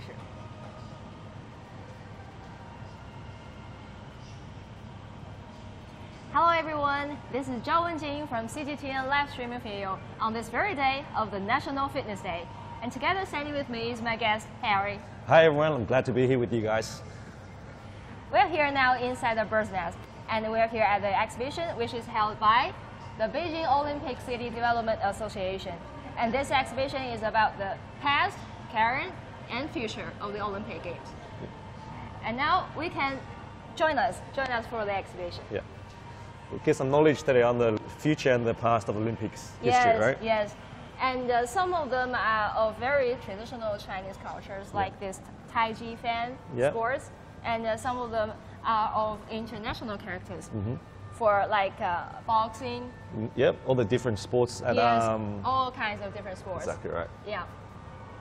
始。Hello everyone, this is Zhao Wenjing from CGTN live streaming video on this very day of the National Fitness Day. And together standing with me is my guest, Harry. Hi everyone, I'm glad to be here with you guys. We're here now inside the bird's nest, and we're here at the exhibition which is held by the Beijing Olympic City Development Association. And this exhibition is about the past, current, and future of the Olympic Games. And now we can join us for the exhibition. Yeah. We'll get some knowledge today on the future and the past of Olympics history, right? Yes. And some of them are of very traditional Chinese cultures, like this Taichi fan sports, and some of them are of international characters, for like boxing. Yep, all the different sports. And, all kinds of different sports. Exactly right. Yeah.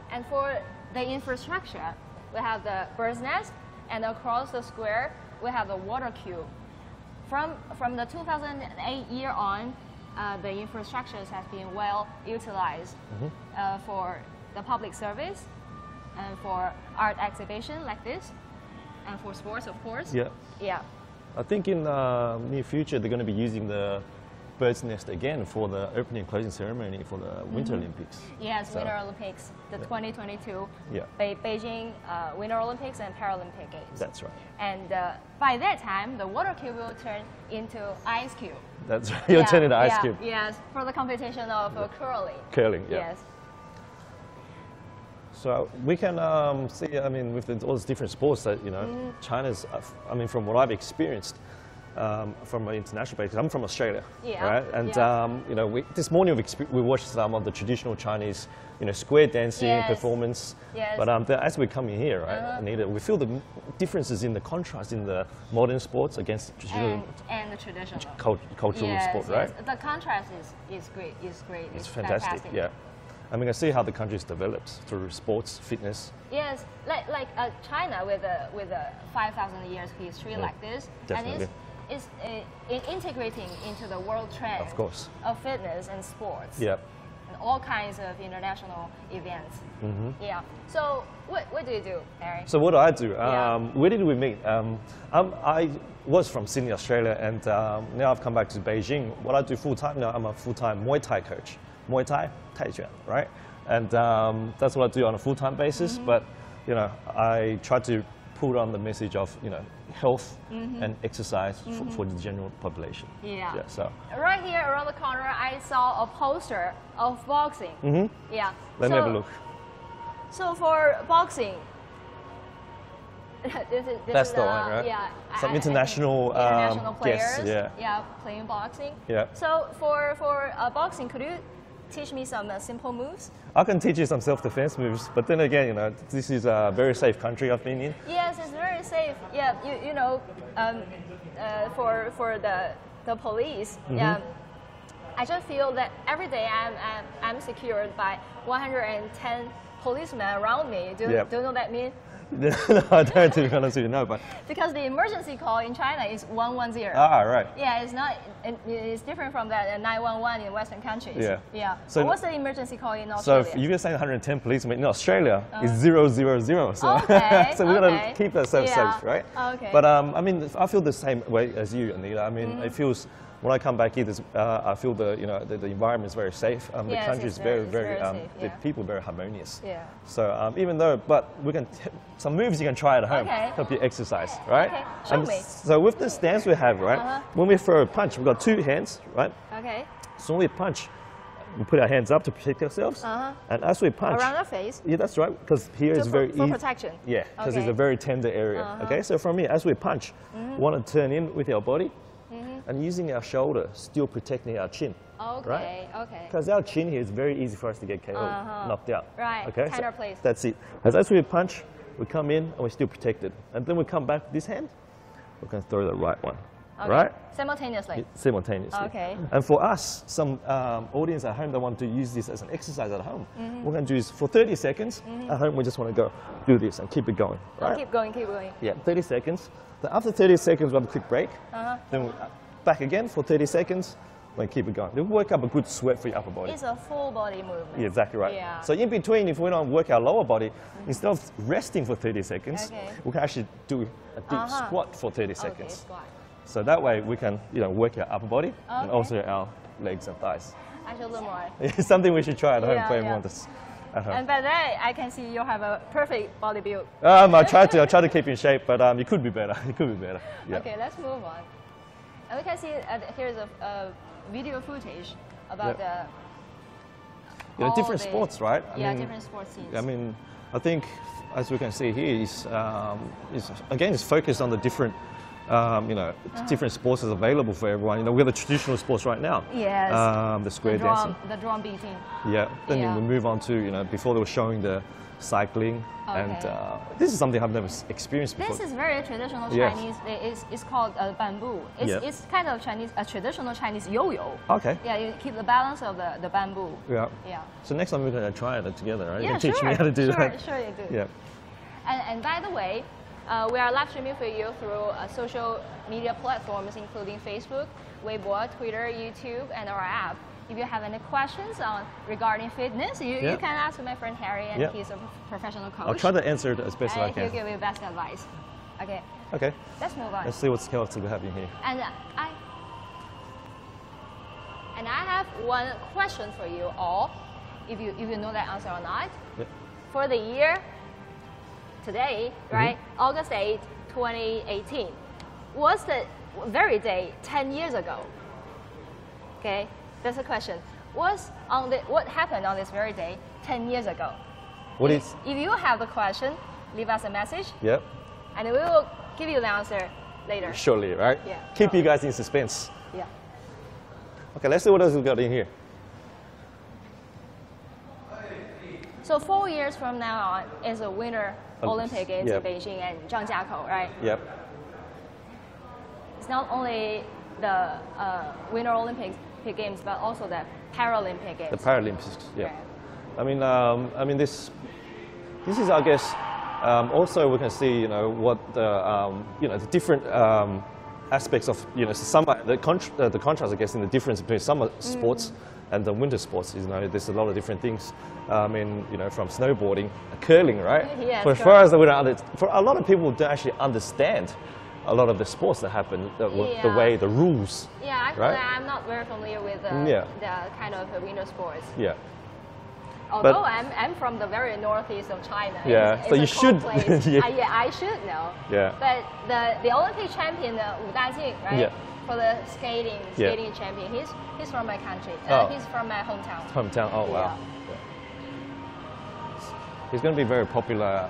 And for the infrastructure, we have the bird's nest, and across the square, we have the water cube. From the 2008 year on, the infrastructures have been well utilized for the public service and for art exhibition like this, and for sports, of course. Yeah. Yeah. I think in near future they're going to be using the bird's nest again for the opening and closing ceremony for the Winter Olympics. Yes, so, Winter Olympics, the 2022 yeah. Beijing Winter Olympics and Paralympic Games. That's right. And by that time, the water cube will turn into ice cube. That's right. You'll turn into ice cube. Yes, for the competition of curling. Curling, yeah. Yes. So we can see, I mean, with all these different sports that, you know, China's, I mean, from what I've experienced, from an international basis, I'm from Australia, right? And you know, this morning we watched some of the traditional Chinese, you know, square dancing performance. Yes. But as we're coming here, right, Anita, we feel the differences in the contrast in the modern sports against traditional and the traditional cultural sport, right? Yes. The contrast is great. It's fantastic. Yeah. I mean, I see how the country's developed through sports, fitness. Yes, like China with a 5,000 years history like this, definitely. and it's integrating into the world trend of fitness and sports. Yeah. And all kinds of international events. Yeah. So what do you do, Harry? So what do I do? Where did we meet? I was from Sydney, Australia, and now I've come back to Beijing. What I do full time now, I'm a full-time Muay Thai coach. Muay Thai, Taichi, right? And that's what I do on a full-time basis. But you know, I try to put on the message of, you know, health and exercise for the general population. Yeah. So right here around the corner, I saw a poster of boxing. Yeah. Let me have a look. So for boxing, that's the one, right? Yeah. Some international players. Guests, playing boxing. Yeah. So for boxing, could you teach me some simple moves? I can teach you some self-defense moves, but then again, you know, this is a very safe country I've been in. Yes, it's very safe. Yeah, you know, for the police, I just feel that every day I'm secured by 110 policemen around me. Do you know what that means? No, I don't, to be honest with you, no, but because the emergency call in China is 110. Ah, right. Yeah, it's not. It's different from that 911 in Western countries. Yeah. Yeah. So what's the emergency call in Australia? So if you're saying 110 policemen in Australia, it's 000. So so we gotta keep that safe, right? Okay. But I mean, I feel the same way as you, Anita. I mean, it feels. When I come back here, I feel the environment is very safe. The country is very safe, the people are very harmonious. Yeah. So even though, but we can some moves you can try at home, help you exercise, right? Okay. Show me. So with the stance we have, right? When we throw a punch, we've got two hands, right? Okay. So when we punch, we put our hands up to protect ourselves, and as we punch around our face. Yeah, that's right. Because here is very for protection. Yeah, because it's a very tender area. Okay. So from here, as we punch, we want to turn in with our body. And using our shoulder, still protecting our chin. Okay, right? okay. Because our chin here is very easy for us to get KO, knocked out. Right, okay? counter place. That's it. As we punch, we come in and we're still protected. And then we come back with this hand, we can throw the right one. Right? Simultaneously? Simultaneously. Okay. And for us, some audience at home that want to use this as an exercise at home, we're going to do this for 30 seconds. At home, we just want to go do this and keep it going. Right? Keep going, keep going. Yeah, 30 seconds. Then after 30 seconds, we have a quick break. Then we back again for 30 seconds. then keep it going. It'll work up a good sweat for your upper body. It's a full body movement. Yeah, exactly right. Yeah. So in between, if we don't work our lower body, instead of resting for 30 seconds, we can actually do a deep squat for 30 seconds. Okay, squat. So that way we can, work our upper body and also our legs and thighs. Actually, a little more. It's something we should try at home, play more this at home. And by that, I can see you have a perfect body build. I try to keep in shape, but it could be better. It could be better. Yeah. Okay, let's move on. And we can see here's a video footage about different sports, right? I mean, different sports scenes. I mean, I think as we can see here is again it's focused on the different different sports is available for everyone. We have the traditional sports right now. Yes. The square dancing. The drum beating. Yeah. Then we move on to before they were showing the cycling, and this is something I've never experienced before. This is very traditional Chinese. It's called bamboo. It's kind of a traditional Chinese yo-yo. Okay. Yeah, you keep the balance of the bamboo. Yeah. Yeah. So next time we're going to try it together, right? Yeah, you can teach me how to do that. Sure, you do. Yeah. And by the way, we are live streaming for you through social media platforms, including Facebook, Weibo, Twitter, YouTube, and our app. If you have any questions regarding fitness, you can ask my friend Harry, and he's a professional coach. I'll try to answer it as best as I can. He'll give you best advice. Okay. Okay. Let's move on. Let's see what skills we have in here. And I have one question for you all, if you know that answer or not. Yep. For the year today, right, August 8, 2018, was the very day 10 years ago. Okay, that's the question. What happened on this very day 10 years ago? If you have the question, leave us a message. Yep. And we will give you the answer later. Surely, right? Yeah. Keep you guys in suspense. Yeah. Okay, let's see what else we got in here. So 4 years from now on is the Winter Olympic Games in Beijing and Zhangjiakou, right? Yep. It's not only the Winter Olympic Games, but also the Paralympic Games. The Paralympics, yeah. Right. I mean, this is, I guess, also we can see, what the different aspects of, summer, the contrast, I guess, in the difference between summer sports and the winter sports is, there's a lot of different things. I mean, from snowboarding, curling, right? Yes, for as far as for a lot of people don't actually understand a lot of the sports that happen, the way, the rules. Yeah, actually, right? I'm not very familiar with the kind of winter sports. Yeah. Although I'm from the very northeast of China. Yeah, so you should. I should know. Yeah. But the Olympic champion, Wu Dajing, right? Yeah. For the skating champion, he's from my country. He's from my hometown. Oh wow. Yeah. He's going to be very popular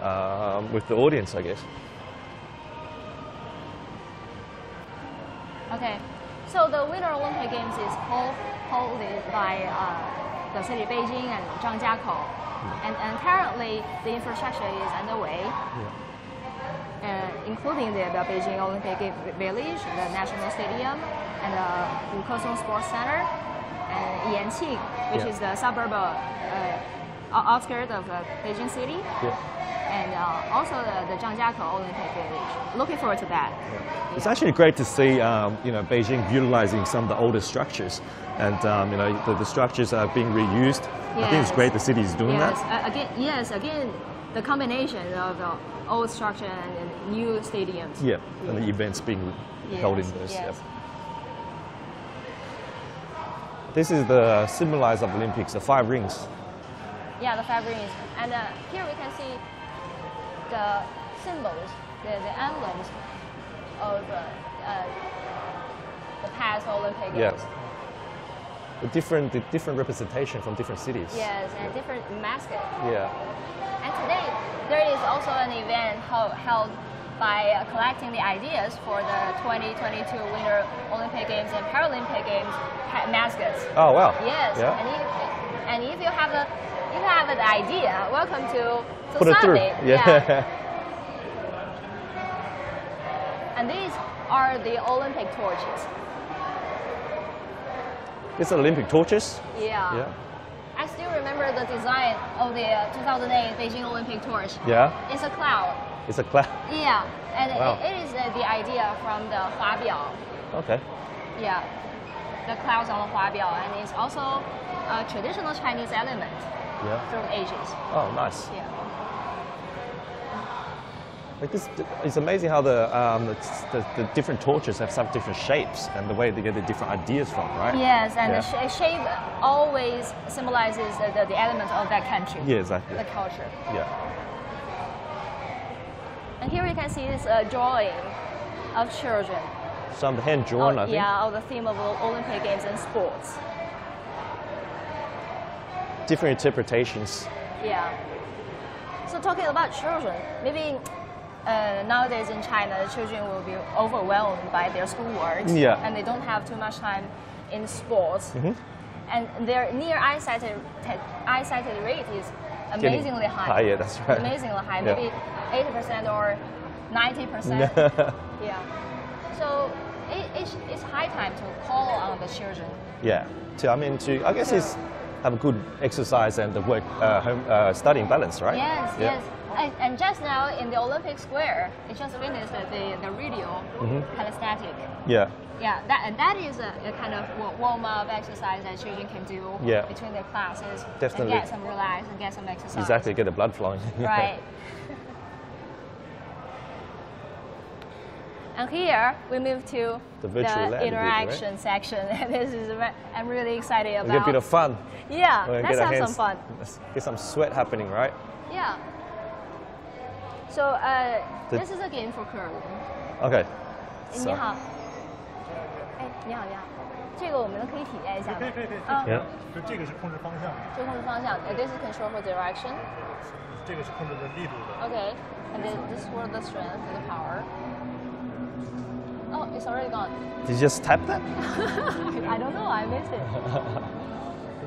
with the audience, I guess. Okay, so the Winter Olympic Games is held by the city of Beijing and Zhangjiakou, and currently the infrastructure is underway, including the Beijing Olympic Village, the National Stadium, and the Wukesong Sports Center, and Yanqing, which is the suburb outskirts of Beijing City. And also the Zhangjiakou Olympic Village. Looking forward to that. Yeah. It's actually great to see, Beijing utilizing some of the older structures, and the structures are being reused. Yes. I think it's great the city is doing that. Again, the combination of the old structure and new stadiums. Yeah, and the events being held in those. Yes. This is the symbolize of Olympics, the 5 rings. Yeah, the 5 rings, and here we can see the symbols, the emblems of the past Olympic Games. Yes. The different representation from different cities. Yes, and different mascots. Yeah. And today there is also an event held by collecting the ideas for the 2022 Winter Olympic Games and Paralympic Games mascots. Oh wow. Yes. Yeah. And if you have an idea, welcome to Put it through. Yeah. And these are the Olympic torches. These are Olympic torches? Yeah. I still remember the design of the 2008 Beijing Olympic torch. Yeah. It's a cloud. It's a cloud. Yeah, and wow. it is the idea from the Huabiao. Okay. Yeah. the clouds on the Huabiao, and it's also a traditional Chinese element through the ages. Oh, nice. Yeah. Like this, it's amazing how the different torches have some different shapes and the way they get the different ideas from, right? Yes, and the shape always symbolizes the element of that country. Yeah, exactly. The culture. Yeah. And here you can see this drawing of children. Some hand drawn, I think. Yeah, of the theme of the Olympic Games and sports. Different interpretations. Yeah. So talking about children, maybe nowadays in China, the children will be overwhelmed by their schoolwork, and they don't have too much time in sports. And their near eyesight rate is amazingly high. Yeah, that's right. Amazingly high, maybe 80% or 90%. Yeah. So it's high time to call on the children. Yeah. I guess it's have a good exercise and the work studying balance, right? Yes, yes. And just now in the Olympic Square, it just finished the radio calisthenics. Yeah. Yeah, that is a kind of warm-up exercise that children can do between their classes. Definitely. And get some relax and get some exercise. Exactly, get the blood flowing. Right. And here we move to the interaction section. This is I'm really excited about. We get a bit of fun. Yeah, let's have some fun. Let's get some sweat happening, right? Yeah. So this is a game for curling. Okay. 你好。哎，你好，你好。这个我们可以体验一下吗？可以。就这个是控制方向。这控制方向。This is control for direction. 这个是控制的力度的。Okay. And this is for the strength, for the power. Oh, it's already gone. Did you just tap that? I don't know. I missed it.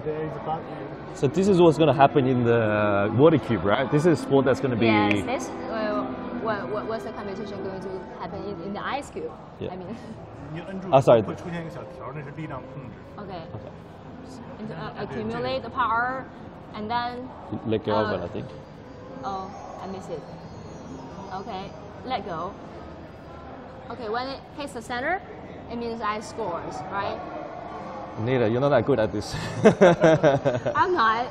There is a button. So this is what's going to happen in the water cube, right? This is a sport that's going to be. Yes. This. What's the competition going to happen in the ice cube? Yeah. I mean. 你摁住 sorry. 会出现一个小条，那是力量控制。 Okay. And accumulate the power, and then. Let go of it, I think. Oh, I missed it. Okay, let go. Okay, when it hits the center, it means I scores, right? Neither, you're not that good at this. I'm not.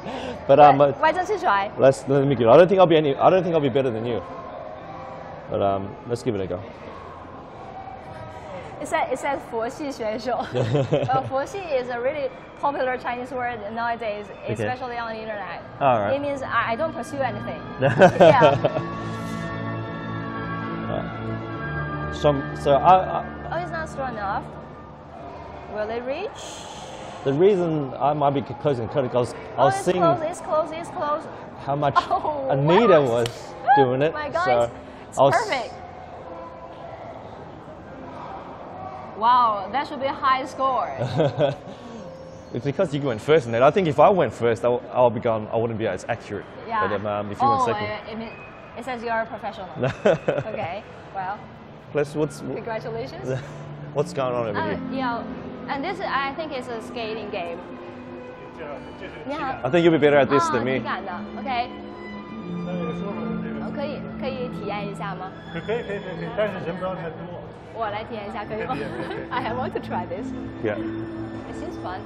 But why don't you try? Let me give it. I don't think I'll be better than you. But let's give it a go. It says 佛系选手. Fo xi is a really popular Chinese word nowadays, especially on the internet. All right. It means I don't pursue anything. Yeah. So I. Oh, it's not strong enough. Will it reach? The reason I might be closing because I was seeing It's close. how much Anita was doing it. My God, so it's perfect. Wow, that should be a high score. It's because you went first, and I think if I went first, I wouldn't be as accurate. Yeah. But if you went second. It says you are a professional. Okay, well. Congratulations. What's going on over here? Yeah, and this I think is a skating game. I think you'll be better at this than me. 体感的 ，OK。可以体验一下吗？可以，但是人不要太多。我来体验一下，可以吗？I want to try this. Yeah. It seems fun.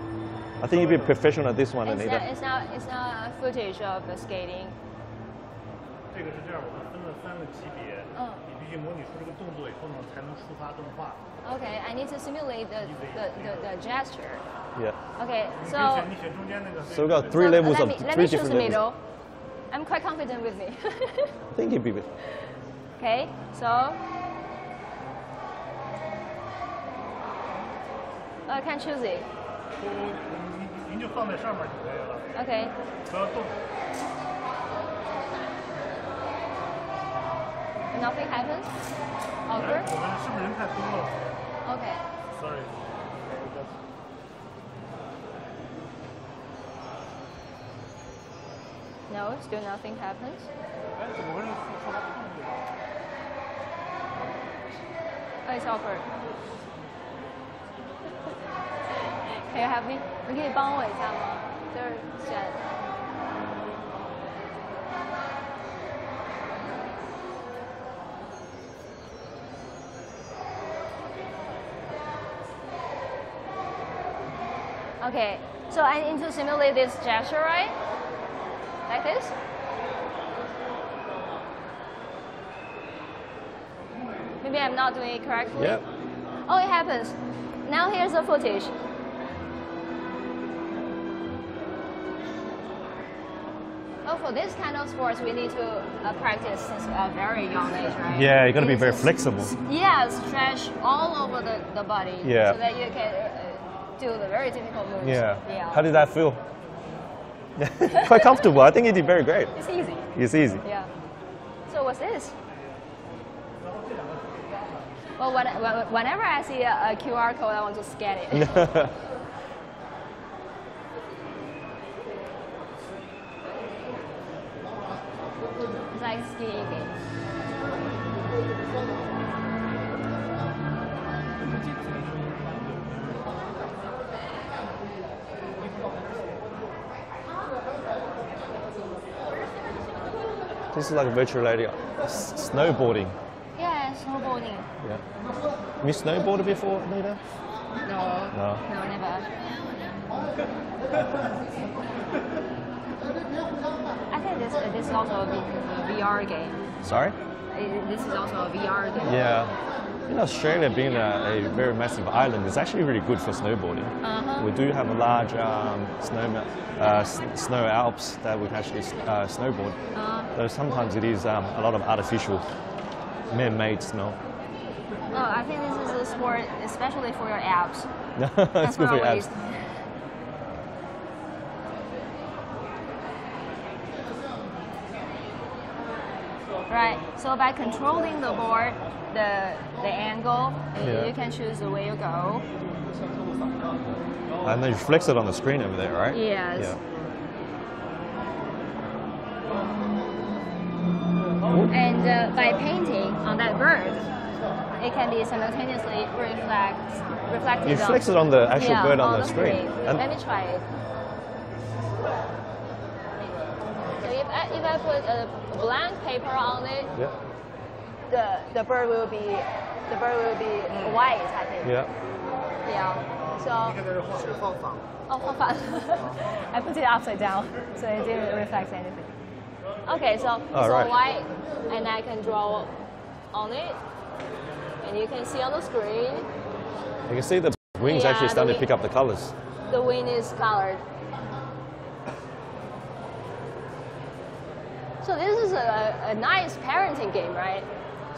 I think you'll be professional at this one, Anita. It's now footage of the skating. 这个是这样，我们分了3个级别，你必须模拟出这个动作以后呢，才能触发动画。Okay, I need to simulate the gesture. Yeah. Okay, so. 你选中间那个。So we got 3 levels of 3 Let me choose different the middle. levels. I'm quite confident with me. I think you'll be good. Okay, so. I can choose it. 您就放在上面就可以了。Okay. 不要动。Nothing happens. Awkward. 我们是不是人太多了 Okay. Sorry. No, still nothing happens. 哎，怎么回事？说他不动对吧？ Oh, it's awkward. Can you help me? 你可以帮我一下吗？就是选。Okay, so I need to simulate this gesture, right? Like this? Maybe I'm not doing it correctly. Yeah. Oh, it happens. Now here's the footage. Oh, for this kind of sports, we need to practice since a very young age, right? Yeah, you got to be need very flexible. Yeah, stretch all over the body. Yeah. So that you can do the very difficult moves. Yeah. Yeah. How did that feel? Quite comfortable. I think you did very great. It's easy. It's easy. Yeah. So what's this? Well, whenever I see a QR code, I want to scan it. It's like skiing game. This is like a virtual reality. Snowboarding. Yeah, snowboarding. Yeah. Have you snowboarded before, Nita? No. No. No, never. I think this is also a VR game. Sorry? This is also a VR game. Yeah. In Australia, being a very massive island, is actually really good for snowboarding. We do have a large snow alps that we can actually snowboard. Though sometimes it is a lot of artificial, man-made snow. Oh, I think this is a sport especially for your abs. It's good for your abs. Right. So by controlling the board, the angle, Yeah. you can choose the way you go. And then you flex it on the screen over there, right? Yes. Yeah. And by painting on that bird, it can be simultaneously reflected. You flex it on the actual bird on the screen. And let me try it. So if I put a blank paper on it, yeah. the bird will be white, I think. Yeah. Yeah. So. Oh, I put it upside down, so it didn't reflect anything. Okay, so it's all white, and I can draw on it, and you can see on the screen. You can see the wings actually starting to pick up the colors. The wing is colored. So this is a nice parenting game, right?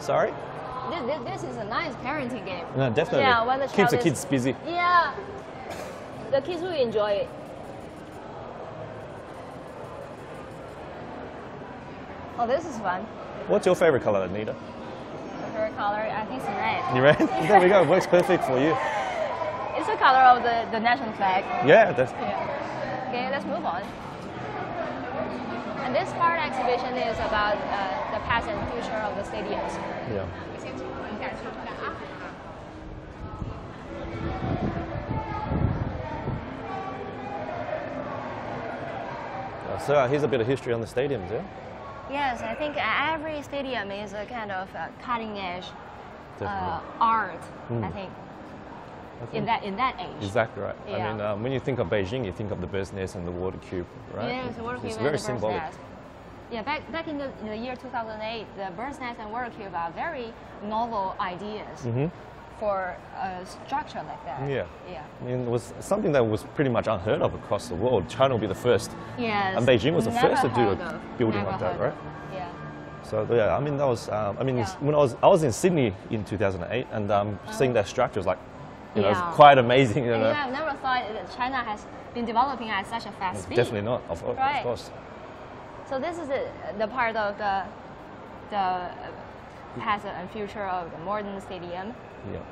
Sorry? This is a nice parenting game. No, definitely. Yeah, when the keeps the child kids busy. Yeah, the kids will enjoy it. Oh, this is fun. What's your favorite color, Anita? My favorite color, I think it's red. You red? There we go. Works perfect for you. It's the color of the national flag. Yeah, that's. Yeah. Okay, let's move on. And this part exhibition is about the past and future of the stadiums. Yeah. So here's a bit of history on the stadiums, yeah? Yes, I think every stadium is a kind of cutting edge art, I think. In that age. Exactly right. Yeah. I mean, when you think of Beijing, you think of the bird's nest and the water cube, right? Yes, the water cube it's and very the bird's symbolic. nest. Yeah, back in the year 2008, the bird's nest and water cube are very novel ideas for a structure like that. Yeah. Yeah. I mean, it was something that was pretty much unheard of across the world. China will be the first. Yes. And Beijing was the Never first to do heard a of. building Never like that, heard right? of. Yeah. So yeah, I mean that was. When I was in Sydney in 2008, and seeing that structure was like, you know, it was quite amazing. You know. Yeah, I've never thought that China has been developing at such a fast speed. Definitely not, of course. So this is the part of the past and future of the modern stadium.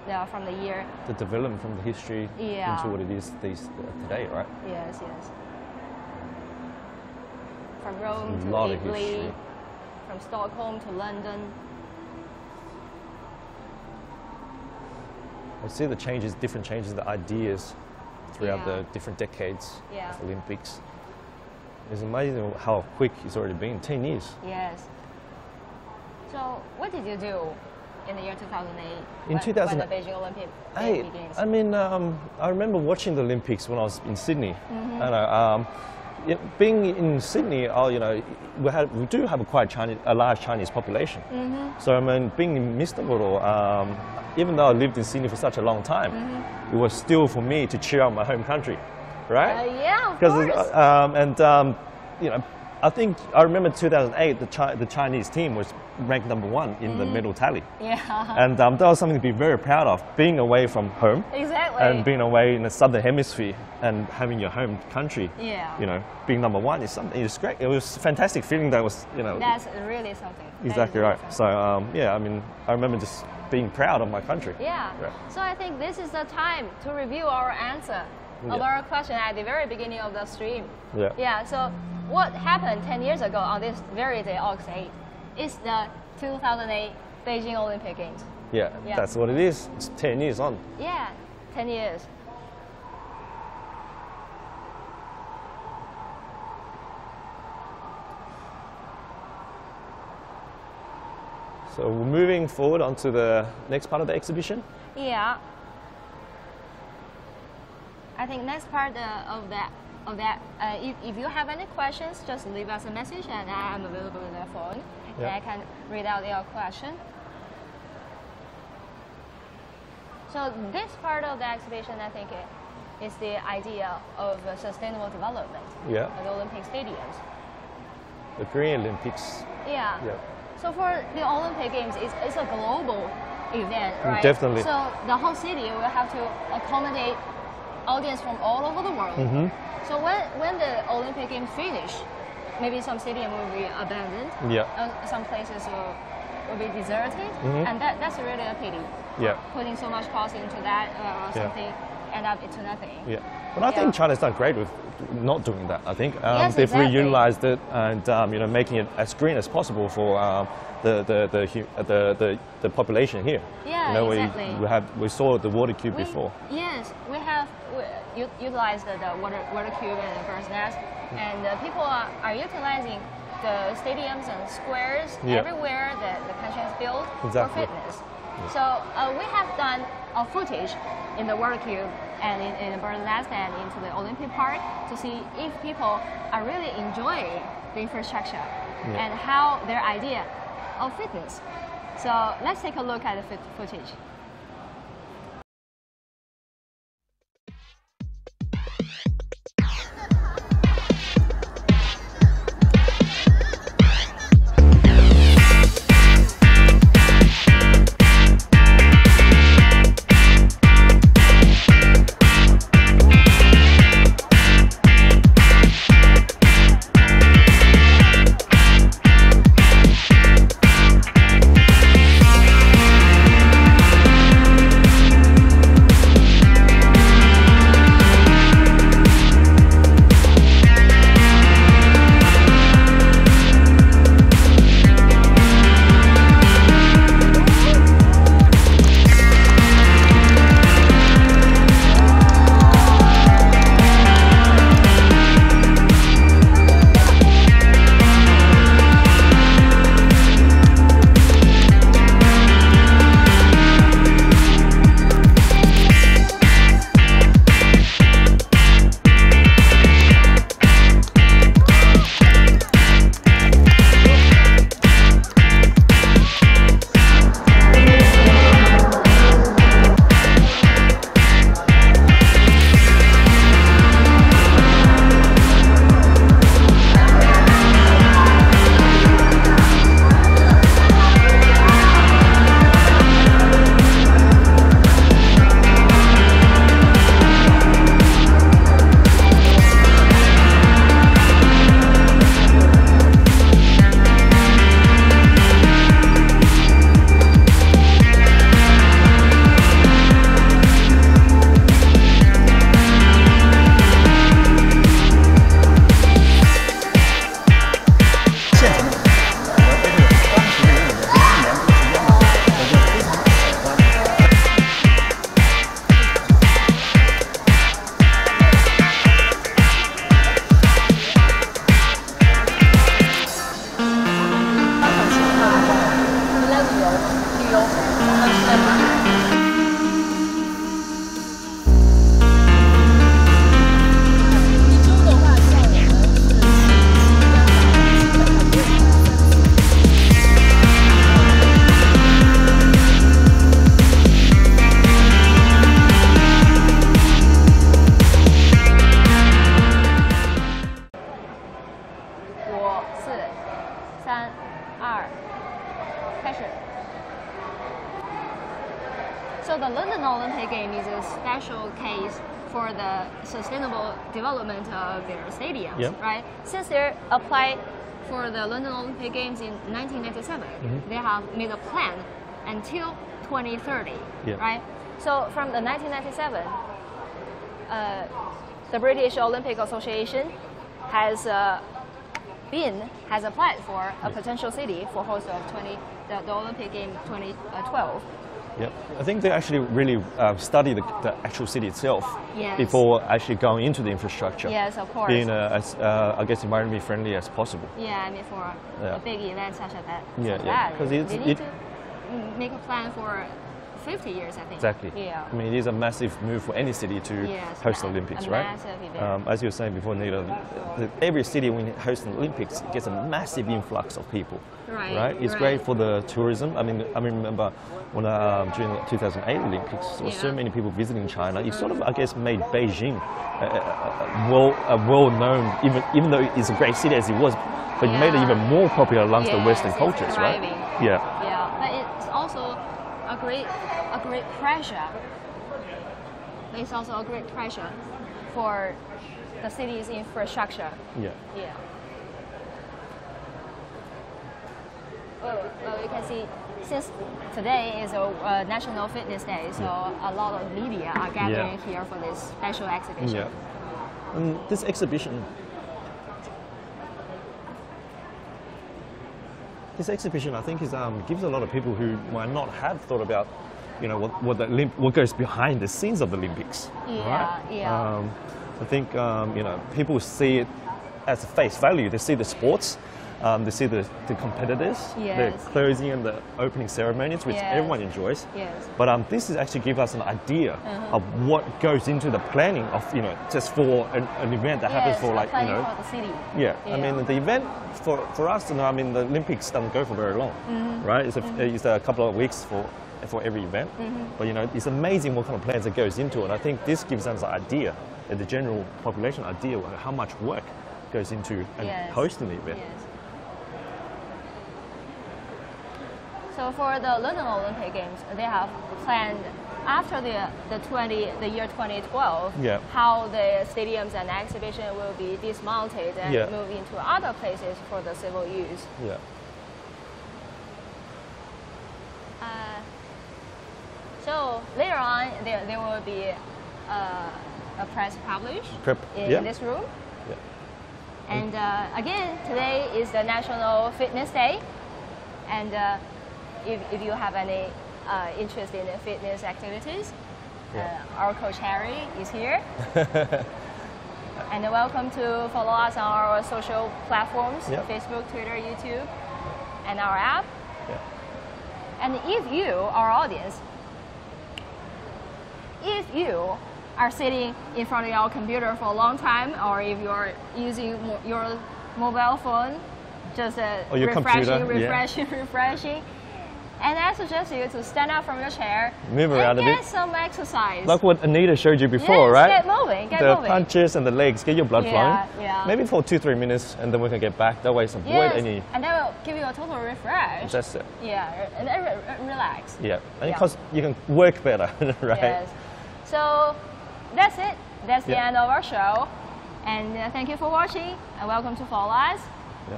Yeah. From the year. The development from the history into what it is today, right? Yes, yes. From Rome A to lot of Italy, history. from Stockholm to London. I see the changes, different changes, the ideas throughout the different decades of Olympics. It's amazing how quick it's already been, 10 years. Yes. So what did you do in the year 2008? In 2008, when the Beijing Olympic Games. I mean, I remember watching the Olympics when I was in Sydney. And, being in Sydney, you know, we do have a large Chinese population. So I mean, being in Istanbul, even though I lived in Sydney for such a long time, it was still for me to cheer on my home country, right? Yeah, of course. You know, I think I remember 2008, the Chinese team was ranked #1 in the medal tally. Yeah. And that was something to be very proud of, being away from home. Exactly. And being away in the southern hemisphere and having your home country. Yeah. You know, being #1 is something. It's great. It was a fantastic feeling. That was, you know. That's really something. Exactly right. So yeah, I mean, I remember just being proud of my country. Yeah. So I think this is the time to review our answer of our question at the very beginning of the stream. Yeah. Yeah. So what happened 10 years ago on this very day, August 8th, is the 2008 Beijing Olympic Games. Yeah, that's what it is. It's 10 years on. Yeah, 10 years. So we're moving forward onto the next part of the exhibition. Yeah. I think next part of that, if you have any questions, just leave us a message and I'm available on the phone. And I can read out your question. So this part of the exhibition, I think, is the idea of sustainable development of the Olympic stadiums. The Green Olympics. Yeah. So for the Olympic Games, it's a global event, right? Definitely. So the whole city will have to accommodate audience from all over the world. So when the Olympic Games finish, maybe some stadium will be abandoned. Some places will be deserted, and that's really a pity. Putting so much cost into that or something end up into nothing. But I think China's done great with not doing that. I think they've exactly. reutilised it and you know, making it as green as possible for the population here. Yeah, you know, exactly. we saw the water cube before. Yes, we have utilized the water cube and the bird's nest, and people are utilizing the stadiums and squares everywhere that the country has built for fitness. So we have done a footage in the water cube and in the bird's nest and into the Olympic Park to see if people are really enjoying the infrastructure and how their idea of fitness. So let's take a look at the footage. So the London Olympic Game is a special case for the sustainable development of their stadiums, yep. right? Since they applied for the London Olympic Games in 1997, they have made a plan until 2030, yep. right? So from the 1997, the British Olympic Association has applied for a potential city for host of the Olympic Game 2012. Yep. I think they actually really study the actual city itself before actually going into the infrastructure. Yes, of course. Being as, I guess, environmentally friendly as possible. Yeah, I mean for a big event such as that. Because they need to make a plan for 50 years, I think. Exactly. Yeah. I mean, it is a massive move for any city to host the Olympics, right? Massive event. As you were saying before, Nita, every city when it hosts the Olympics gets a massive influx of people. Right. It's great for the tourism. I mean, I remember when during the 2008 Olympics, there were so many people visiting China. It sort of, I guess, made Beijing well-known, even though it's a great city as it was, but it made it even more popular amongst the Western cultures, right? Yeah. But it's also a great pressure. It's also a great pressure for the city's infrastructure. Yeah. Well, you can see, since today is a National Fitness Day, so a lot of media are gathering here for this special exhibition. Yeah. And this exhibition, I think, is gives a lot of people who might not have thought about, what goes behind the scenes of the Olympics. Right? I think people see it as face value. They see the sports. They see the competitors, the closing and the opening ceremonies, which everyone enjoys. But this is actually give us an idea of what goes into the planning of, just for an event that happens for like, for the city. I mean, the event for us, I mean, the Olympics doesn't go for very long, right? It's a couple of weeks for every event. But it's amazing what kind of plans that goes into it. I think this gives us an idea, the general population idea, of how much work goes into hosting the event. So for the London Olympic Games, they have planned after the year 2012 how the stadiums and exhibition will be dismantled and move into other places for the civil use. So later on, there will be a press published in this room. And again, today is the National Fitness Day, and if you have any interest in fitness activities, our coach Harry is here. And welcome to follow us on our social platforms, Facebook, Twitter, YouTube, and our app. And if you, our audience, if you are sitting in front of your computer for a long time, or if you're using your mobile phone, just refreshing, and I suggest you to stand up from your chair move around and a get bit. Some exercise. Like what Anita showed you before, right? Get moving, the punches and the legs, get your blood flowing. Maybe for 2-3 minutes, and then we can get back. That way, it's avoid any. And that will give you a total refresh. That's it. And then relax. And because you can work better, right? So that's it. That's the end of our show. And thank you for watching, and welcome to Follow Us.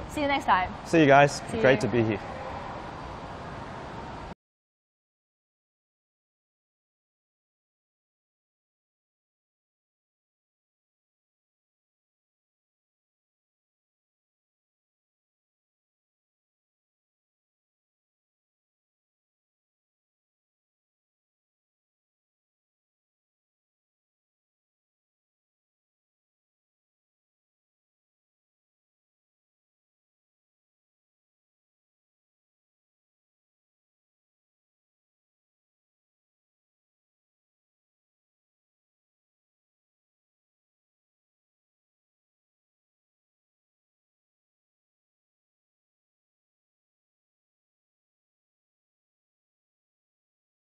See you next time. See you guys. Great to be here.